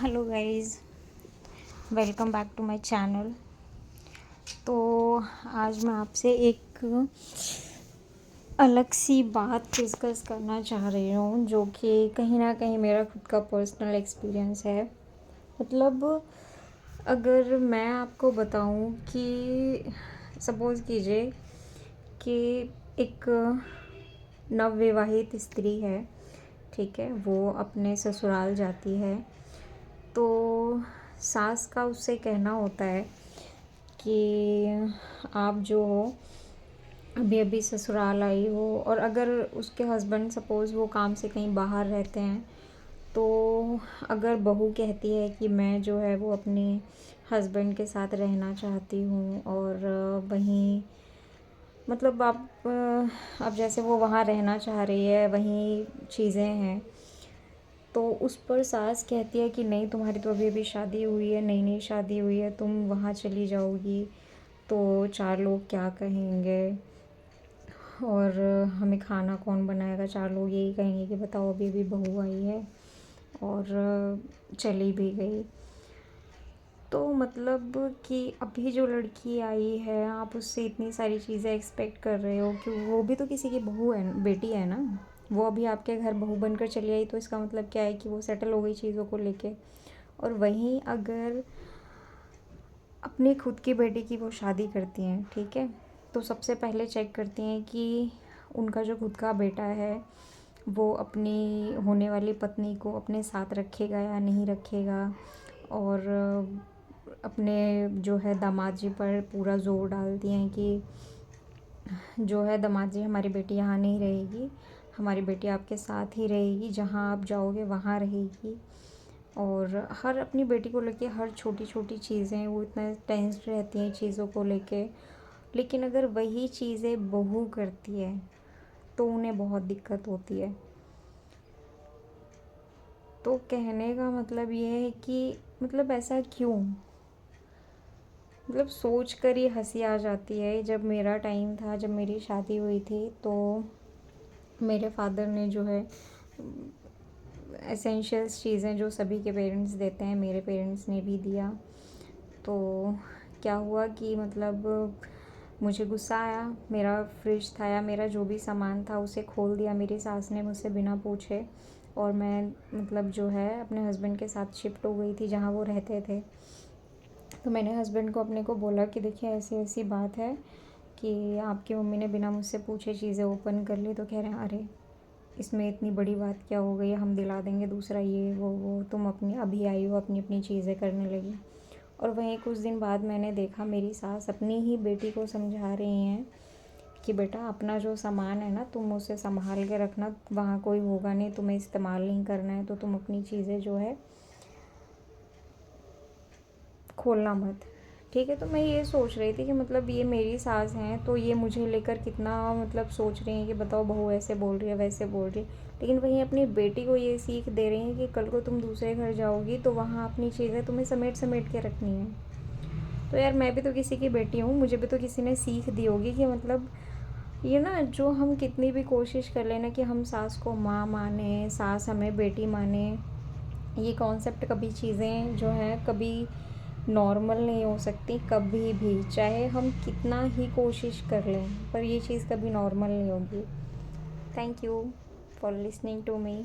Hello guys, welcome back to my channel. तो आज मैं आपसे एक अलग सी बात डिस्कस करना चाह रही हूँ, जो कि कहीं ना कहीं मेरा खुद का पर्सनल एक्सपीरियंस है। मतलब अगर मैं आपको बताऊँ कि सपोज़ कीजिए कि एक नवविवाहित स्त्री है, ठीक है, वो अपने ससुराल जाती है। तो सास का उससे कहना होता है कि आप जो हो अभी अभी ससुराल आई हो, और अगर उसके हस्बैंड सपोज़ वो काम से कहीं बाहर रहते हैं, तो अगर बहू कहती है कि मैं जो है वो अपने हस्बैंड के साथ रहना चाहती हूँ, और वहीं मतलब अब जैसे वो वहाँ रहना चाह रही है, वहीं चीज़ें हैं, तो उस पर सास कहती है कि नहीं, तुम्हारी तो अभी अभी शादी हुई है, नई नई शादी हुई है, तुम वहाँ चली जाओगी तो चार लोग क्या कहेंगे, और हमें खाना कौन बनाएगा। चार लोग यही कहेंगे कि बताओ अभी अभी बहू आई है और चली भी गई। तो मतलब कि अभी जो लड़की आई है, आप उससे इतनी सारी चीज़ें एक्सपेक्ट कर रहे हो कि वो भी तो किसी की बहू है, बेटी है ना। वो अभी आपके घर बहू बनकर चली आई, तो इसका मतलब क्या है कि वो सेटल हो गई चीज़ों को लेके। और वहीं अगर अपनी खुद की बेटी की वो शादी करती हैं, ठीक है, तो सबसे पहले चेक करती हैं कि उनका जो खुद का बेटा है वो अपनी होने वाली पत्नी को अपने साथ रखेगा या नहीं रखेगा। और अपने जो है दामाद जी पर पूरा ज़ोर डालती हैं कि जो है दामाद जी, हमारी बेटी यहाँ नहीं रहेगी, हमारी बेटी आपके साथ ही रहेगी, जहाँ आप जाओगे वहाँ रहेगी। और हर अपनी बेटी को लेके हर छोटी छोटी चीज़ें वो इतना टेंस रहती हैं चीज़ों को लेके। लेकिन अगर वही चीज़ें बहू करती है तो उन्हें बहुत दिक्कत होती है। तो कहने का मतलब ये है कि मतलब ऐसा क्यों, मतलब सोच कर ही हंसी आ जाती है। जब मेरा टाइम था, जब मेरी शादी हुई थी, तो मेरे फादर ने जो है एसेंशियल्स चीज़ें जो सभी के पेरेंट्स देते हैं, मेरे पेरेंट्स ने भी दिया। तो क्या हुआ कि मतलब मुझे गुस्सा आया, मेरा फ्रिज था या मेरा जो भी सामान था उसे खोल दिया मेरी सास ने मुझसे बिना पूछे। और मैं मतलब जो है अपने हस्बैंड के साथ शिफ्ट हो गई थी जहाँ वो रहते थे। तो मैंने हस्बैंड को अपने को बोला कि देखिए ऐसी ऐसी बात है कि आपकी मम्मी ने बिना मुझसे पूछे चीज़ें ओपन कर ली। तो कह रहे हैं अरे इसमें इतनी बड़ी बात क्या हो गई, हम दिला देंगे दूसरा, ये वो तुम अपनी अभी आई हो अपनी अपनी चीज़ें करने लगी। और वहीं कुछ दिन बाद मैंने देखा मेरी सास अपनी ही बेटी को समझा रही हैं कि बेटा अपना जो सामान है ना, तुम उसे संभाल के रखना, वहाँ कोई होगा नहीं, तुम्हें इस्तेमाल नहीं करना है, तो तुम अपनी चीज़ें जो है खोलना मत, ठीक है। तो मैं ये सोच रही थी कि मतलब ये मेरी सास हैं, तो ये मुझे लेकर कितना मतलब सोच रही हैं कि बताओ बहू ऐसे बोल रही है वैसे बोल रही है। लेकिन वहीं अपनी बेटी को ये सीख दे रही हैं कि कल को तुम दूसरे घर जाओगी तो वहाँ अपनी चीज़ें तुम्हें समेट समेट के रखनी है। तो यार मैं भी तो किसी की बेटी हूँ, मुझे भी तो किसी ने सीख दी होगी कि मतलब ये ना, जो हम कितनी भी कोशिश कर लेना कि हम सास को माँ माने, सास हमें बेटी माने, ये कॉन्सेप्ट कभी चीज़ें जो हैं कभी नॉर्मल नहीं हो सकती कभी भी, चाहे हम कितना ही कोशिश कर लें, पर ये चीज़ कभी नॉर्मल नहीं होगी। Thank you for listening to me.